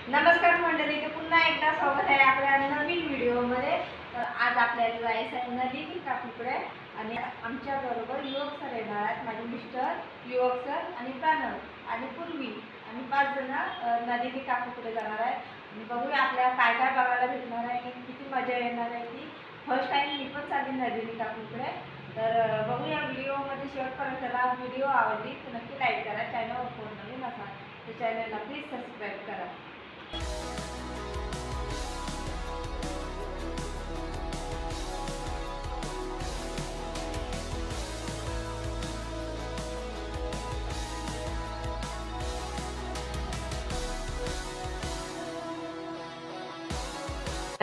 नमस्कार मंडळी, ते पुन्हा एकदा स्वागत आहे आपल्या नवीन व्हिडिओमध्ये. तर आज आपल्याला जायचं आहे नदी कापूकडे आणि आमच्या बरोबर युवक सर येणार आहेत. माझे मिस्टर, युवक सर आणि प्राणव आणि पूर्वी आणि 5 जण नदी कापूकडे जाणार आहे. आणि बघूया आपल्याला काय काय बघायला भेटणार आहे, किती मजा येणार आहे. ती फर्स्ट टाइम मी पण चालली नदी कापूकडे. तर बघूया व्हिडिओमध्ये शेवटपर्यंत. त्याला व्हिडिओ आवडली तर नक्की लाईक करा. चॅनलवर फोन नवीन असाल तर चॅनलला प्लीज सबस्क्राईब करा.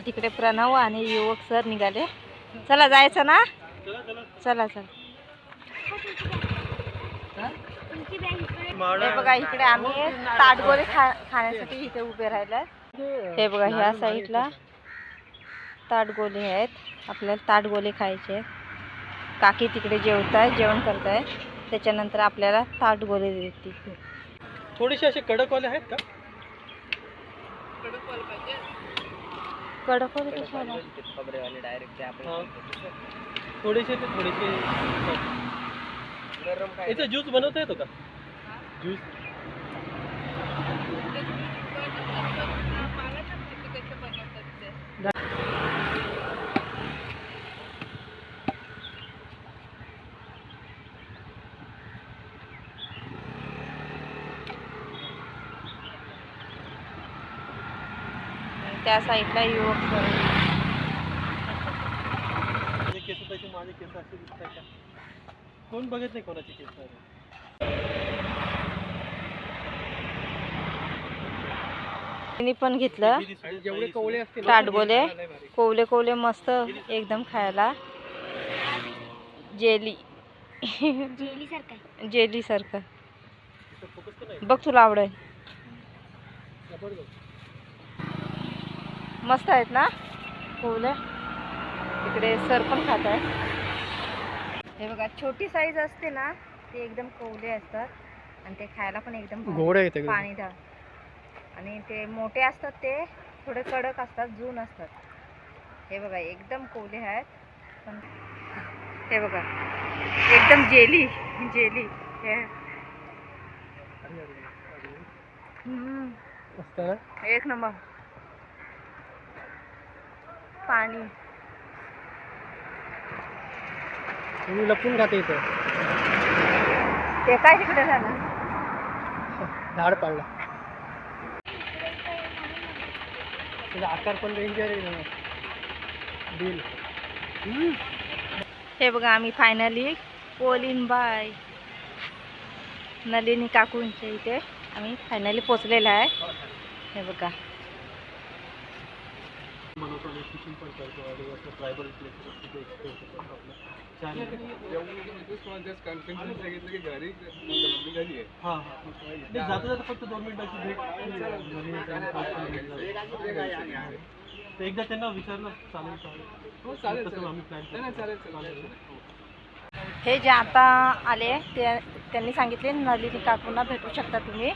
तिकडे प्रणव आणि युवक सर निघाले. चला जायचं ना. चला चला. हे बघा इकडे आम्ही ताटगोळे खाण्यासाठी इथे उभे राहिलो. हे बघा ह्या साईडला ताटगोळे आहेत. आपल्याला ताटगोळे खायचे. काकी तिकडे जेवण करताय. त्याच्यानंतर आपल्याला ताटगोळे देतील. थोडेसे असे कडकवाले आहेत का? कडकवाले कशाला? थोडेसे याचा ज्यूस बनवता येतो का? ज्यूस त्या साईडला युवक सर. माझे केस तसे माझे केस असे दिसत आहे का? कोण बघत नाही कोणाचे केस. त्यांनी पण घेतलं ताटगोळे. कोवले मस्त एकदम खायला. जेली सारखं बघ, तुला आवडेल. मस्त आहेत ना कोवले. इकडे सर पण खात आहेत. हे बघा छोटी साईज असते ना ते एकदम कोवले असतात आणि ते खायला पण एकदम पाणीदार. आणि ते मोठे असतात ते थोडे कडक असतात, जून असतात. हे बघा एकदम कोवले आहेत. पण हे बघा एकदम जेली हे एक नंबर. पाणी तुम्ही लपून खाते इथं. ते काय तिकडे झालं? झाड पाडला. त्याचा आकार पण डेंजर आहे. बिल. हे बघा आम्ही फायनली कोलिनबाई नलिनी काकूंच्या इथे आम्ही फायनली पोचलेलो आहे. हे बघा फक्त 2 मिनिटाची भेट. एकदा त्यांना विचारलं चालेल तसं आम्ही प्लॅन चालेल. हे जे आता आले त्यांनी सांगितले नलिनी काकूंना भेटू शकता तुम्ही.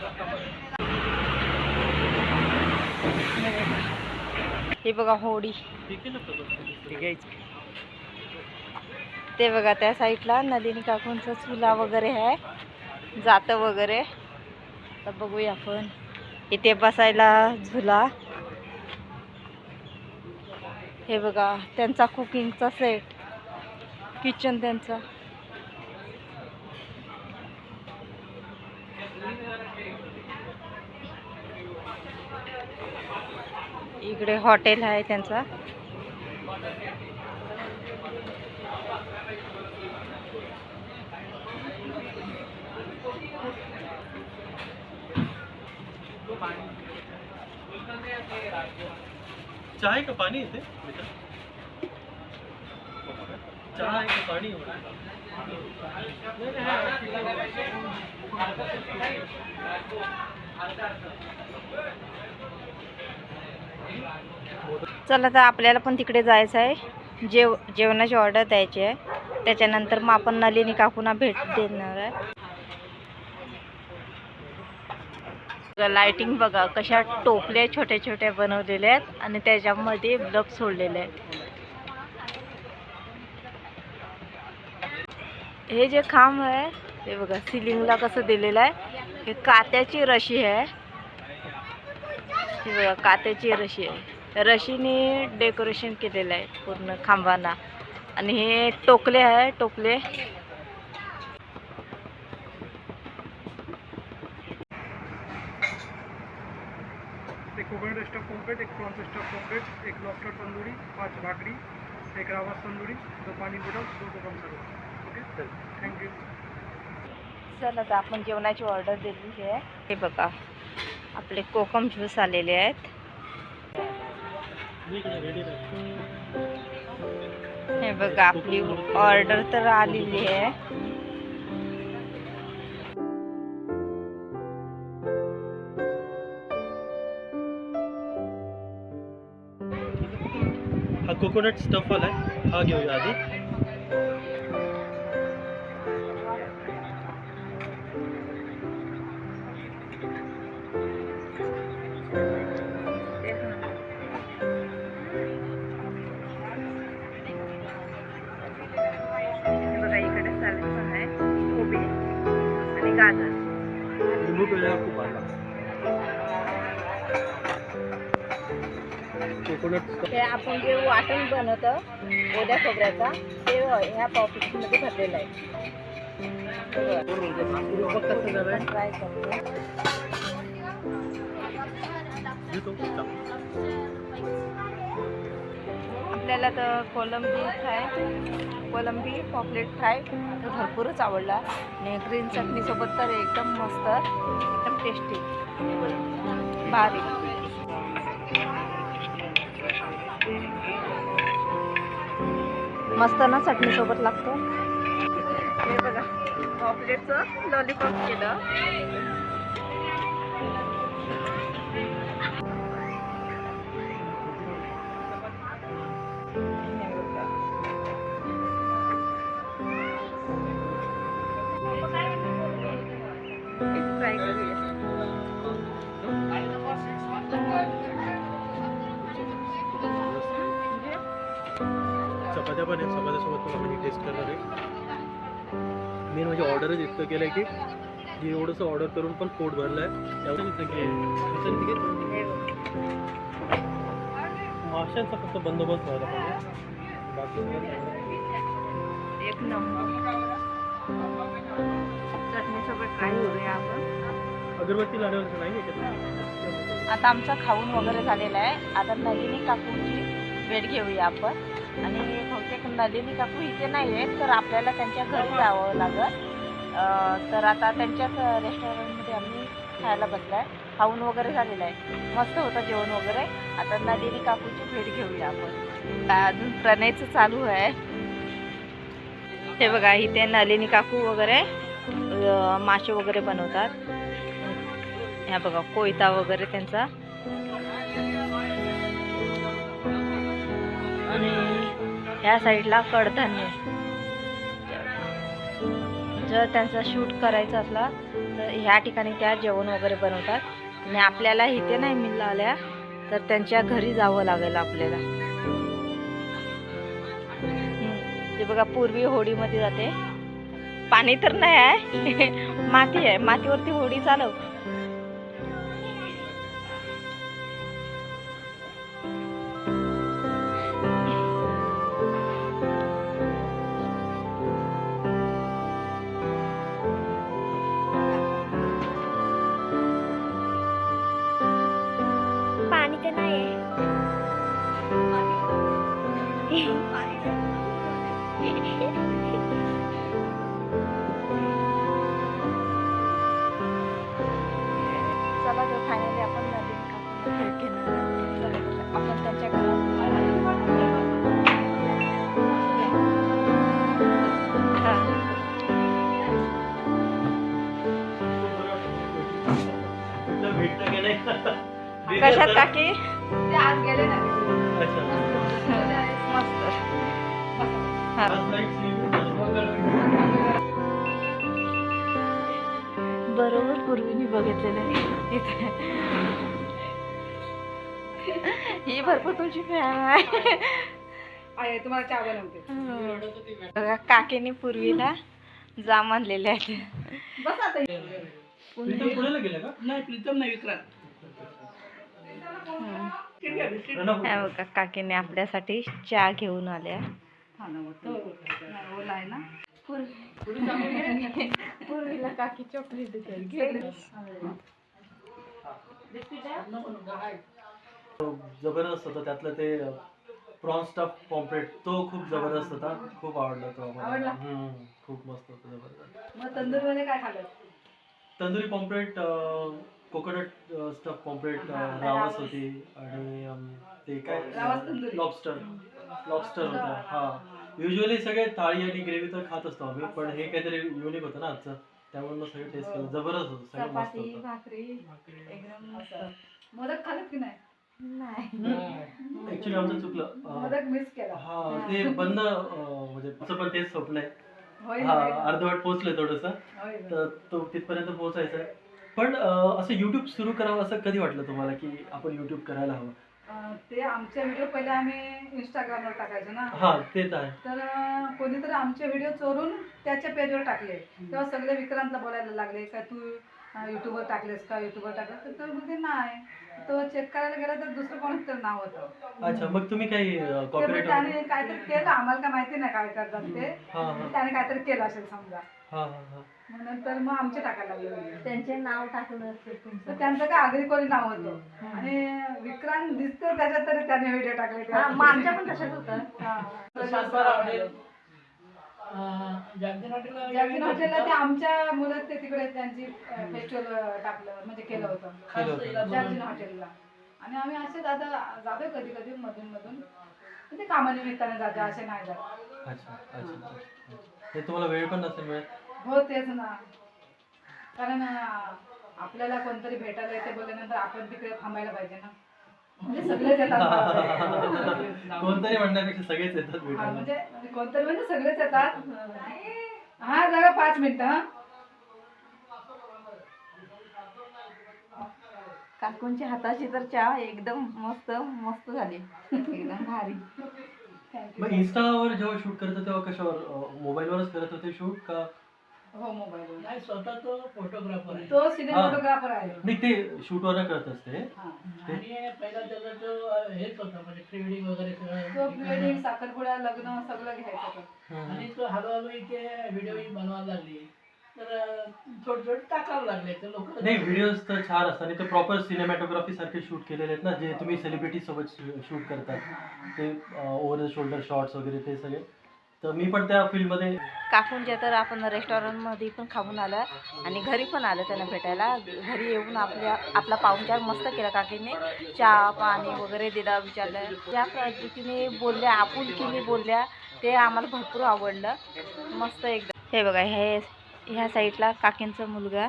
हे बघा होडी. ते बघा त्या साईडला नलिनी काकूंचा चुला वगैरे आहे, जातं वगैरे. तर बघूया आपण इथे बसायला झुला. हे बघा त्यांचा कुकिंगचा सेट, किचन त्यांचा. इकडे हॉटेल आहे त्यांचा. चाय का पाणी येते? चहा आहे का पाणी? चला तर आपल्याला पण तिकडे जायचं आहे. जेवणाची ऑर्डर द्यायची आहे. त्याच्यानंतर मग आपण नलिनी काकूंना भेट देणार आहे. लाइटिंग बघा कशा टोपल्या छोट्या छोट्या बनवलेल्या आहेत आणि त्याच्यामध्ये बल्ब सोडलेले आहेत. हे जे खांब आहे ते बघा सिलिंगला कसं दिलेलं आहे. हे कात्याची रशी आहे. हे बघा कात्याची रशी आहे. रशीने डेकोरेशन केलेलं आहे पूर्ण खांबांना. आणि हे टोकले आहे टोपले. एक कोकोनट स्टफ पॉम्फ्रेट, एक प्रॉन्स स्टफ पॉम्फ्रेट, एक लॉबस्टर तंदुरी, 5 भाकरी, एक रावस तंदुरी, 2 पाणी बॉटल, 2 कोकम सर्व. ओके चल थँक्यू. चल आता आपण जेवणाची ऑर्डर दिलेली आहे. हे बघा आपले कोकम ज्यूस आलेले आहेत. हे बघा आपली ऑर्डर तर आलेली आहे. हा कोकोनट स्टफ आलाय, हा घेऊया आधी. हे बघा इकडे सॅलड पण आहे, कोबी आणि गाजर. लिंबू पिळा खूप आला. कोकोनट हे आपण जे वाटण बनवतं ओल्या खोबऱ्याचा ते ह्या पॉकेटमध्ये भरलेलं आहे. कसं झालंय ट्राय करूया. आपल्याला तर कोलंबी पॉपलेट फ्राय तर भरपूरच आवडला. आणि ग्रीन चटणीसोबत तर एकदम मस्त, एकदम टेस्टी, भारी. मस्त ना चटणीसोबत लागतो. हे बघा पॉपलेटचं लॉलीपॉप केलं. ट्राय करूया. चपात्या पण आहेत, चपात्यासोबत पण आपण टेस्ट करणार आहे. मेन म्हणजे ऑर्डरच इतकं केलं आहे की एवढंसं ऑर्डर करून पण पोट भरलं आहे. एवढं इतकं की माशांचा फक्त बंदोबस्त व्हायला पाहिजे. बाकी एक नंबर. चटणीसोबत ट्राय करूया आपण. अगरबत्ती लावल्यावर नाही आहे. आता आमचा खाऊन वगैरे झालेला आहे. आता नलिनी काकूंची भेट घेऊया आपण. आणि बहुतेक नलिनी काकू इथे नाही आहेत, तर आपल्याला त्यांच्या घरी जावं लागेल. तर आता त्यांच्याच रेस्टॉरंटमध्ये आम्ही खायला बसलो आहे. खाऊन वगैरे झालेलं आहे, मस्त होतं जेवण वगैरे. आता नलिनी काकूची भेट घेऊया आपण. अजून प्रणयचं चालू आहे. हे बघा इथे नलिनी काकू वगैरे मासे वगैरे बनवतात. ह्या बघा कोयता वगैरे त्यांचा. आणि ह्या साईडला कडधान्य. जर त्यांचा शूट करायचा असला तर ह्या ठिकाणी त्या जेवण वगैरे बनवतात. आणि आपल्याला इथे नाही मिळाल्या तर त्यांच्या घरी जावं लागेल आपल्याला. ते बघा पूर्वी होडीमध्ये जाते. पाणी तर नाही आहे, माती आहे. मातीवरती होडी चालव. पाणी तर नाही आहे. चला तर फायनली आपण नलिनी काकूंना भेट घेणार आहोत. चला आपण त्यांच्या घरात. कशात काकी? मस्त. बरोबर पूर्वीनी बघितलेलं आहे इथे. ही भरपूर तुमची फॅन आहे. तुम्हाला चहा बनवते. बघा काकीने पूर्वीला जाम आणलेले आहेत. बस आता पुण्याला गेले का? नाही, प्रीतम नाही, विक्रांत. हे बघा काकीने आपल्यासाठी चहा घेऊन आल्या. पूर्वीला काकी चॉकलेट जबरदस्त होता. त्यातलं ते प्रॉन स्टफ पॉम्प्लेट तो खूप जबरदस्त होता. खूप आवडला तो आम्हाला. खूप मस्त होता, जबरदस्त. मग तंदूर मध्ये काय खाल्लं? Tandoori pomfret, coconut stuff pomfret, रावस होती आणि ते काय लॉबस्टर होता. हा, युजली सगळे थाळी आणि ग्रेव्ही तर खात असतो आम्ही, पण हे काहीतरी युनिक होतं ना आजचं, त्यामुळे मग सगळं टेस्ट केलं. जबरदस्त होतं, सगळं मस्त चपाती होतं. भाकरी एकदम मस्त. मोदक खाल्लं की नाही? ऍक्च्युली आमचं चुकलं. मोदक मिस केला. हा, ते बंद म्हणजे तसं पण तेच स्वप्न होय आहे. हा, अर्धवट पोहोचलंय थोडंसं, होय. तर तो तिथपर्यंत पोहोचायचा आहे. पण असं युट्यूब सुरू करावं असं कधी वाटलं तुम्हाला की आपण युट्यूब करायला हवं? ते आमचे व्हिडिओ पहिले आम्ही इंस्टाग्रामवर टाकायचो ना. हा, तेच आहे. तर कोणीतरी आमचे व्हिडिओ चोरून त्याच्या पेजवर टाकले. तेव्हा सगळे विक्रांतला बोलायला लागले का तू युट्यूबवर टाकलेस का, युट्यूबवर टाकलेस? तर तो म्हणजे नाही. तो चेक करायला गेला तर दुसरं कोणतं तरी नाव होतं. अच्छा, मग तुम्ही काही ते कॉपीराइट? मग त्याने काहीतरी केलं, आम्हाला काय माहिती नाही काय करतात ते. हा हा त्याने काहीतरी केलं असेल समजा. हा हा हा. मग नंतर मग आमचे टाकायला लागले. त्यांचे नाव टाकलं असेल तुमचं. तर त्यांचं काय आगरी कोणी नाव होतं आणि विक्रांत दिसतो त्याच्यात तरी त्याने व्हिडिओ टाकले. हा, मग आमच्या पण तशाच होतं. जॅक्सन हॉटेलला ते आमच्या मुलं ते तिकडे त्यांची फेस्टिवल टाकलं म्हणजे केलं होतं जॅक्सन हॉटेलला. आणि आम्ही असेच आता जातोय कधी कधी मधून मधून, ते कामानिमित्ताने जाते, असे नाही जात. अच्छा अच्छा. हे तुम्हाला वेळ पण नसेल मिळत? हो तेच ना, कारण आपल्याला कोणतरी भेटायला येते बोलल्यानंतर आपण तिकडे थांबायला पाहिजे ना. म्हणजे सगळेच येतात. कोणतरी म्हणण्यापेक्षा सगळेच येतात हा, भेटायला. म्हणजे कोणतरी म्हणजे सगळेच येतात. हा, जरा 5 मिनिटं. हा, काकूंच्या हाताची तर चहा एकदम मस्त मस्त झाली, एकदम भारी. मग इन्स्टावर जेव्हा शूट करत होते तेव्हा कशावर, मोबाईलवरच करत होते शूट का? हो, मोबाईलवर. नाही, स्वतः तो फोटोग्राफर आहे. तो सिनेमॅटोग्राफर आहे. नाही, ते शूटवर करत असते. हा. आणि पहिला त्याचा तो हेच होता म्हणजे प्री वेडिंग वगैरे तो सगळं. वेडिंग, साखरपुडा, लग्न सगळं घ्यायचं तो. आणि तो हळूहळू इथे व्हिडिओ बनवायला लागली, तर छोटे छोटे टाकायला लागले तर लोक. नाही, व्हिडिओज तर छान असतात आणि ते प्रॉपर सिनेमॅटोग्राफी सारखे शूट केलेले आहेत ना, जे तुम्ही सेलिब्रिटी सोबत शूट करतात ते ओव्हर द शोल्डर शॉट्स वगैरे ते सगळे. तर मी पण त्या फील्डमध्ये. काकूंच्या तर आपण रेस्टॉरंटमध्ये पण खाऊन आलं आणि घरी पण आलं त्यांना भेटायला. घरी येऊन आपला पाहुणचार मस्त केला काकीने. चहा पाणी वगैरे दिला, विचारलं. ज्या पद्धतीने बोलल्या, आपुलकीने बोलल्या, ते आम्हाला भरपूर आवडलं. मस्त एकदम. हे बघा, ह्या साईडला काकींचा मुलगा.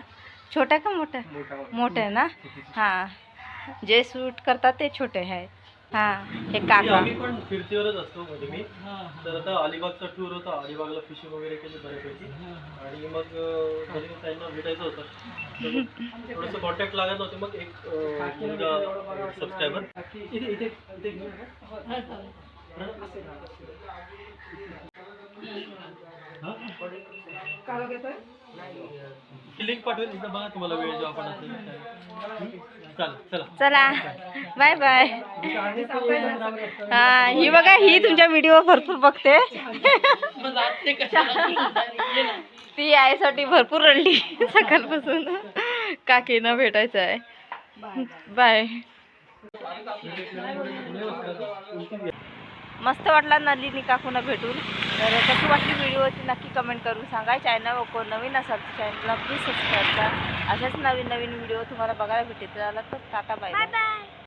छोटा का मोठा? मोठा आहे ना. हां, जे शूट करतात ते छोटे आहे. हां, हे काका. आम्ही पण फिरतीवरच असतो म्हणजे मी. तर आता अलिबागचा टूर होता, अलिबागला फिशिंग वगैरे केली बऱ्यापैकी. आणि मग त्यांना भेटायचं होतं, थोडंसं कॉन्टॅक्ट लागत नव्हते. मग एक मुलगा सबस्क्रायबर इथे इथे काढू घेतोय. लिंक पाठवेल, एकदा बघा तुम्हाला वेळ जेव्हा आपण असेल. चला चला, बाय बाय. हा, ही बघा, ही तुमच्या व्हिडिओ भरपूर बघते. ती यायसाठी भरपूर रडली सकाळपासून. काकीनं भेटायचं आहे. बाय. मस्त वाटला नलिनी काकूंना भेटून. तर कशी वाटली व्हिडिओची नक्की कमेंट करून सांगा. चॅनल कोण नवीन असाल तर चॅनलला प्लीज सबस्क्राईब करा. अशाच नवीन नवीन व्हिडिओ तुम्हाला बघायला भेटेल. तर टाटा, बाय बाय.